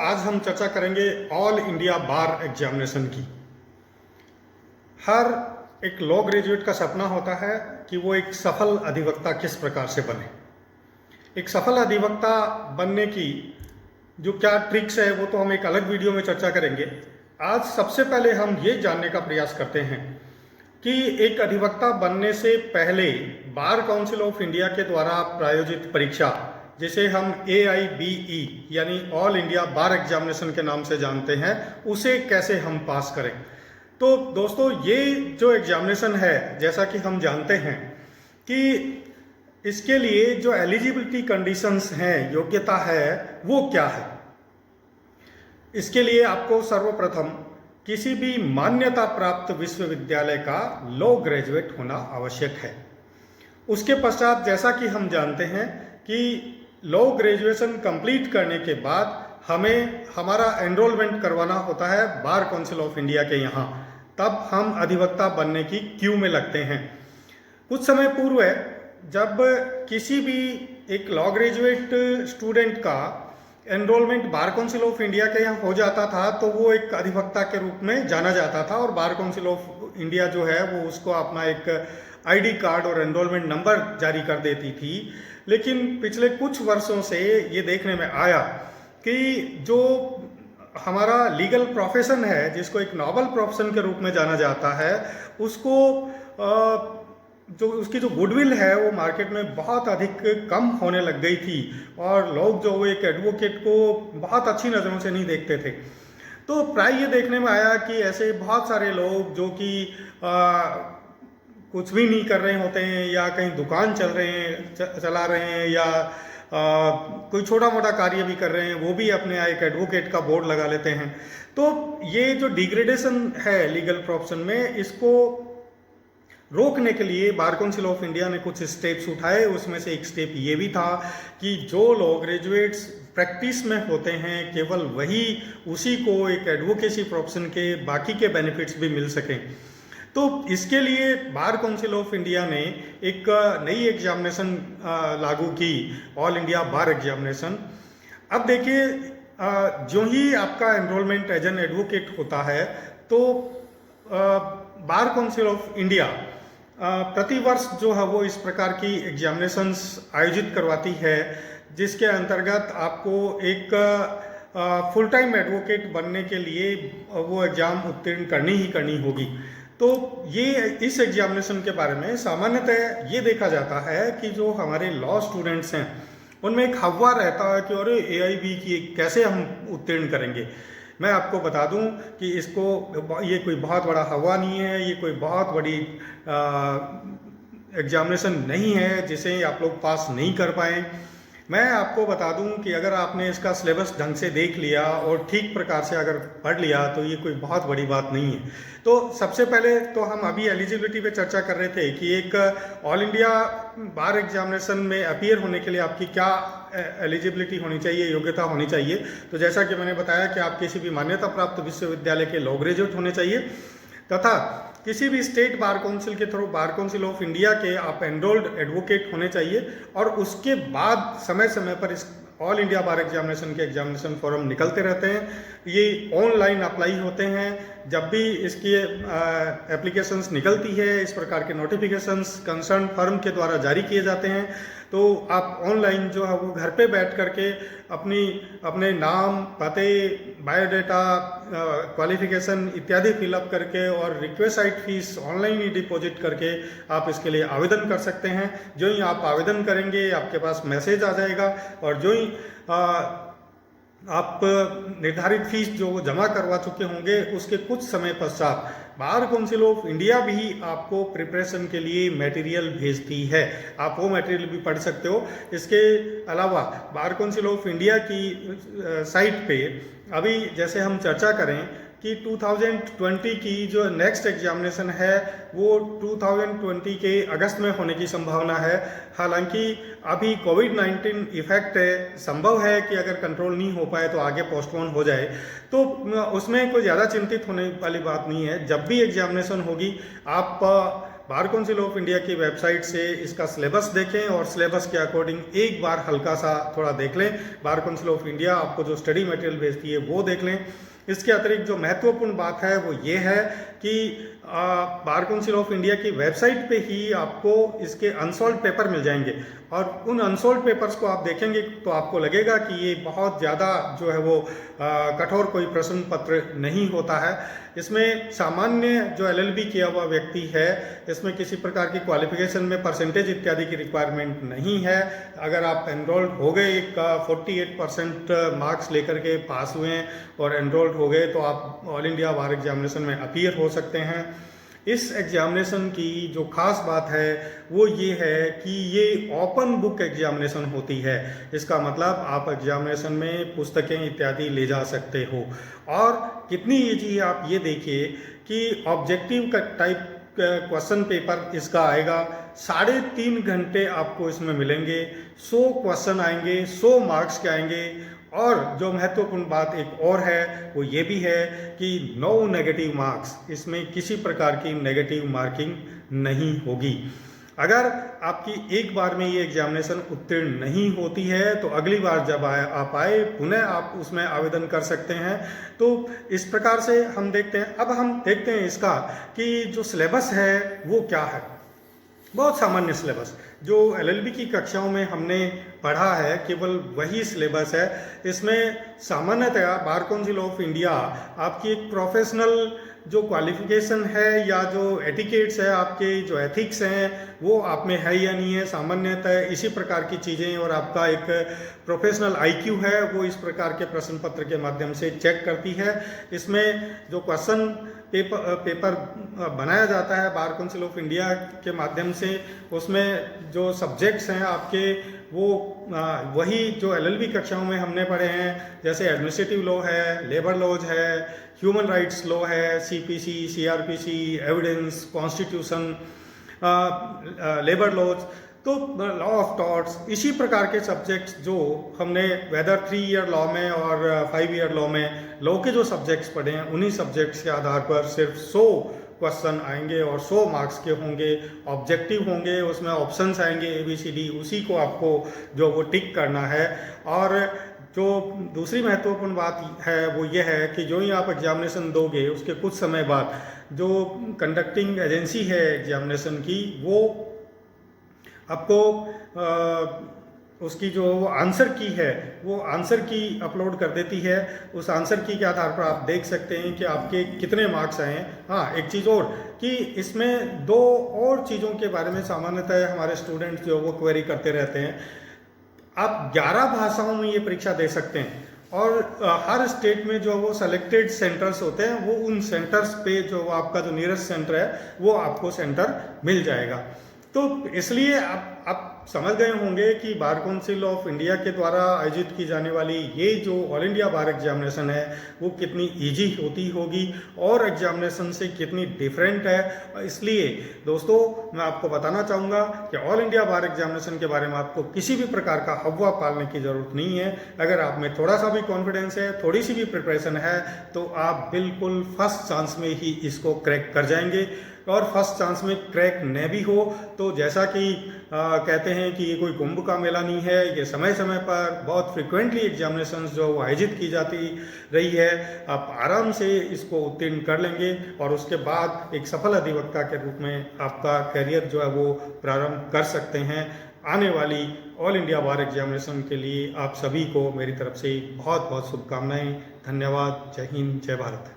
आज हम चर्चा करेंगे ऑल इंडिया बार एग्जामिनेशन की। हर एक लॉ ग्रेजुएट का सपना होता है कि वो एक सफल अधिवक्ता किस प्रकार से बने। एक सफल अधिवक्ता बनने की जो क्या ट्रिक्स है वो तो हम एक अलग वीडियो में चर्चा करेंगे। आज सबसे पहले हम ये जानने का प्रयास करते हैं कि एक अधिवक्ता बनने से पहले बार काउंसिल ऑफ इंडिया के द्वारा प्रायोजित परीक्षा, जिसे हम AIBE यानी ऑल इंडिया बार एग्जामिनेशन के नाम से जानते हैं, उसे कैसे हम पास करें। तो दोस्तों, ये जो एग्जामिनेशन है, जैसा कि हम जानते हैं कि इसके लिए जो एलिजिबिलिटी कंडीशंस हैं, योग्यता है, वो क्या है। इसके लिए आपको सर्वप्रथम किसी भी मान्यता प्राप्त विश्वविद्यालय का लॉ ग्रेजुएट होना आवश्यक है। उसके पश्चात जैसा कि हम जानते हैं कि लॉ ग्रेजुएशन कंप्लीट करने के बाद हमें हमारा एनरोलमेंट करवाना होता है बार काउंसिल ऑफ इंडिया के यहाँ। तब हम अधिवक्ता बनने की क्यू में लगते हैं। कुछ समय पूर्व जब किसी भी एक लॉ ग्रेजुएट स्टूडेंट का enrolment bar council of India के यहाँ हो जाता था तो वो एक अधिवक्ता के रूप में जाना जाता था, और बार काउंसिल ऑफ इंडिया जो है वो उसको अपना एक ID कार्ड और एनरोलमेंट नंबर जारी कर देती थी। लेकिन पिछले कुछ वर्षों से ये देखने में आया कि जो हमारा लीगल प्रोफेशन है, जिसको एक नॉवल प्रोफेशन के रूप में जाना जाता है, उसको जो उसकी जो गुडविल है वो मार्केट में बहुत अधिक कम होने लग गई थी, और लोग जो एक एडवोकेट को बहुत अच्छी नज़रों से नहीं देखते थे। तो प्राय ये देखने में आया कि ऐसे बहुत सारे लोग जो कि कुछ भी नहीं कर रहे होते हैं, या कहीं दुकान चला रहे हैं, या कोई छोटा मोटा कार्य भी कर रहे हैं, वो भी अपने एक एडवोकेट का बोर्ड लगा लेते हैं। तो ये जो डिग्रेडेशन है लीगल प्रोफेशन में, इसको रोकने के लिए बार काउंसिल ऑफ इंडिया ने कुछ स्टेप्स उठाए। उसमें से एक स्टेप ये भी था कि जो लॉ ग्रेजुएट्स प्रैक्टिस में होते हैं, केवल वही उसी को एक एडवोकेसी प्रोफेशन के बाकी के बेनिफिट्स भी मिल सकें। तो इसके लिए बार काउंसिल ऑफ इंडिया ने एक नई एग्जामिनेशन लागू की, ऑल इंडिया बार एग्जामिनेशन। अब देखिए, जो ही आपका एनरोलमेंट एज एन एडवोकेट होता है तो बार काउंसिल ऑफ इंडिया प्रतिवर्ष जो है वो इस प्रकार की एग्जामिनेशंस आयोजित करवाती है, जिसके अंतर्गत आपको एक फुल टाइम एडवोकेट बनने के लिए वो एग्ज़ाम उत्तीर्ण करनी ही करनी होगी। तो ये इस एग्जामिनेशन के बारे में सामान्यतः ये देखा जाता है कि जो हमारे लॉ स्टूडेंट्स हैं उनमें एक हव्वा रहता है कि अरे AIB की कैसे हम उत्तीर्ण करेंगे। मैं आपको बता दूं कि ये कोई बहुत बड़ा हवा नहीं है, ये कोई बहुत बड़ी एग्जामिनेशन नहीं है जिसे आप लोग पास नहीं कर पाएँ। मैं आपको बता दूं कि अगर आपने इसका सिलेबस ढंग से देख लिया और ठीक प्रकार से अगर पढ़ लिया तो ये कोई बहुत बड़ी बात नहीं है। तो सबसे पहले तो हम अभी एलिजिबिलिटी पे चर्चा कर रहे थे कि एक ऑल इंडिया बार एग्जामिनेशन में अपीयर होने के लिए आपकी क्या एलिजिबिलिटी होनी चाहिए, योग्यता होनी चाहिए। तो जैसा कि मैंने बताया कि आप किसी भी मान्यता प्राप्त विश्वविद्यालय के लॉ ग्रेजुएट होने चाहिए, तथा किसी भी स्टेट बार काउंसिल के through bar council of India के आप एनरोल्ड एडवोकेट होने चाहिए। और उसके बाद समय समय पर इस ऑल इंडिया बार एग्जामिनेशन के एग्जामिनेशन फॉर्म निकलते रहते हैं। ये ऑनलाइन अप्लाई होते हैं। जब भी इसकी एप्लीकेशंस निकलती है, इस प्रकार के नोटिफिकेशंस कंसर्न फर्म के द्वारा जारी किए जाते हैं, तो आप ऑनलाइन जो है वो घर पे बैठ करके अपने नाम, पते, बायोडाटा, क्वालिफिकेशन इत्यादि फिलअप करके और रिक्वेस्ट फीस ऑनलाइन ही डिपॉजिट करके आप इसके लिए आवेदन कर सकते हैं। जो ही आप आवेदन करेंगे आपके पास मैसेज आ जाएगा, और जो ही आप निर्धारित फीस जो जमा करवा चुके होंगे उसके कुछ समय पश्चात बार काउंसिल ऑफ इंडिया भी आपको प्रिपरेशन के लिए मटेरियल भेजती है। आप वो मटेरियल भी पढ़ सकते हो। इसके अलावा बार काउंसिल ऑफ इंडिया की साइट पे अभी जैसे हम चर्चा करें कि 2020 की जो नेक्स्ट एग्जामिनेशन है वो 2020 के अगस्त में होने की संभावना है। हालांकि अभी कोविड-19 इफेक्ट है, संभव है कि अगर कंट्रोल नहीं हो पाए तो आगे पोस्टपोन हो जाए, तो उसमें कोई ज़्यादा चिंतित होने वाली बात नहीं है। जब भी एग्जामिनेशन होगी आप बार काउंसिल ऑफ इंडिया की वेबसाइट से इसका सिलेबस देखें और सिलेबस के अकॉर्डिंग एक बार हल्का सा थोड़ा देख लें। बार काउंसिल ऑफ इंडिया आपको जो स्टडी मटेरियल भेजती है वो देख लें। इसके अतिरिक्त जो महत्वपूर्ण बात है वो ये है कि बार काउंसिल ऑफ इंडिया की वेबसाइट पे ही आपको इसके अनसॉल्व पेपर मिल जाएंगे और उन अनसॉल्व पेपर्स को आप देखेंगे तो आपको लगेगा कि ये बहुत ज़्यादा जो है वो कठोर कोई प्रश्न पत्र नहीं होता है। इसमें सामान्य जो एलएलबी किया हुआ व्यक्ति है, इसमें किसी प्रकार की क्वालिफिकेशन में परसेंटेज इत्यादि की रिक्वायरमेंट नहीं है। अगर आप एनरोल्ड हो गए, एक 48% मार्क्स लेकर के पास हुए हैं और एनरोल्ड हो गए तो आप ऑल इंडिया बार एग्जामिनेशन में अपीयर हो सकते हैं। इस एग्जामिनेशन की जो खास बात है वो ये है कि ये ओपन बुक एग्जामिनेशन होती है। इसका मतलब आप एग्जामिनेशन में पुस्तकें इत्यादि ले जा सकते हो। और कितनी ईजी आप ये देखिए कि ऑब्जेक्टिव का टाइप क्वेश्चन पेपर इसका आएगा, 3.5 घंटे आपको इसमें मिलेंगे, 100 क्वेश्चन आएंगे, 100 मार्क्स के आएंगे। और जो महत्वपूर्ण बात एक और है वो ये भी है कि नो नेगेटिव मार्क्स, इसमें किसी प्रकार की नेगेटिव मार्किंग नहीं होगी। अगर आपकी एक बार में ये एग्जामिनेशन उत्तीर्ण नहीं होती है तो अगली बार जब आप आए पुनः आप उसमें आवेदन कर सकते हैं। तो इस प्रकार से हम देखते हैं। अब हम देखते हैं इसका कि जो सिलेबस है वो क्या है। बहुत सामान्य सिलेबस जो एलएलबी की कक्षाओं में हमने पढ़ा है, केवल वही सिलेबस है। इसमें सामान्यतया बार काउंसिल ऑफ इंडिया आपकी एक प्रोफेशनल जो क्वालिफिकेशन है या जो एटिकेट्स है, आपके जो एथिक्स हैं वो आप में है या नहीं है, सामान्यतः इसी प्रकार की चीज़ें, और आपका एक प्रोफेशनल आईक्यू है वो इस प्रकार के प्रश्न पत्र के माध्यम से चेक करती है। इसमें जो क्वेश्चन पेपर बनाया जाता है बार काउंसिल ऑफ इंडिया के माध्यम से, उसमें जो सब्जेक्ट्स हैं आपके वो वही जो एलएलबी कक्षाओं में हमने पढ़े हैं, जैसे एडमिनिस्ट्रेटिव लॉ है, लेबर लॉज है, ह्यूमन राइट्स लॉ है, CPC, CrPC, evidence, constitution, labour laws, तो लॉ ऑफ टॉर्ट्स, इसी प्रकार के सब्जेक्ट्स जो हमने वेदर 3 ईयर लॉ में और 5 ईयर लॉ में लॉ के जो सब्जेक्ट्स पढ़े हैं, उन्हीं सब्जेक्ट्स के आधार पर सिर्फ 100 क्वेश्चन आएंगे और 100 मार्क्स के होंगे, ऑब्जेक्टिव होंगे, उसमें ऑप्शंस आएंगे ABCD, उसी को आपको जो वो टिक करना है। और जो दूसरी महत्वपूर्ण बात है वो ये है कि जो ही आप एग्जामिनेशन दोगे उसके कुछ समय बाद जो कंडक्टिंग एजेंसी है एग्जामिनेशन की, वो आपको उसकी जो आंसर की है वो आंसर की अपलोड कर देती है। उस आंसर की के आधार पर आप देख सकते हैं कि आपके कितने मार्क्स आए हैं। हाँ, एक चीज़ और कि इसमें 2 और चीज़ों के बारे में सामान्यतः हमारे स्टूडेंट्स जो वो क्वेरी करते रहते हैं। आप 11 भाषाओं में ये परीक्षा दे सकते हैं और हर स्टेट में जो वो सेलेक्टेड सेंटर्स होते हैं वो उन सेंटर्स पे जो आपका जो नियरेस्ट सेंटर है वो आपको सेंटर मिल जाएगा। तो इसलिए आप समझ गए होंगे कि बार काउंसिल ऑफ इंडिया के द्वारा आयोजित की जाने वाली ये जो ऑल इंडिया बार एग्जामिनेशन है वो कितनी इजी होती होगी और एग्जामिनेशन से कितनी डिफरेंट है। इसलिए दोस्तों मैं आपको बताना चाहूँगा कि ऑल इंडिया बार एग्जामिनेशन के बारे में आपको किसी भी प्रकार का अफवाह पालने की ज़रूरत नहीं है। अगर आप में थोड़ा सा भी कॉन्फिडेंस है, थोड़ी सी भी प्रिपरेशन है, तो आप बिल्कुल फर्स्ट चांस में ही इसको क्रैक कर जाएंगे। और फर्स्ट चांस में क्रैक न भी हो तो जैसा कि कहते हैं कि ये कोई कुंभ का मेला नहीं है, ये समय समय पर बहुत फ्रिक्वेंटली एग्जामिनेशंस जो आयोजित की जाती रही है, आप आराम से इसको उत्तीर्ण कर लेंगे और उसके बाद एक सफल अधिवक्ता के रूप में आपका करियर जो है वो प्रारंभ कर सकते हैं। आने वाली ऑल इंडिया बार एग्जामिनेशन के लिए आप सभी को मेरी तरफ से बहुत बहुत शुभकामनाएं। धन्यवाद। जय हिंद, जय भारत।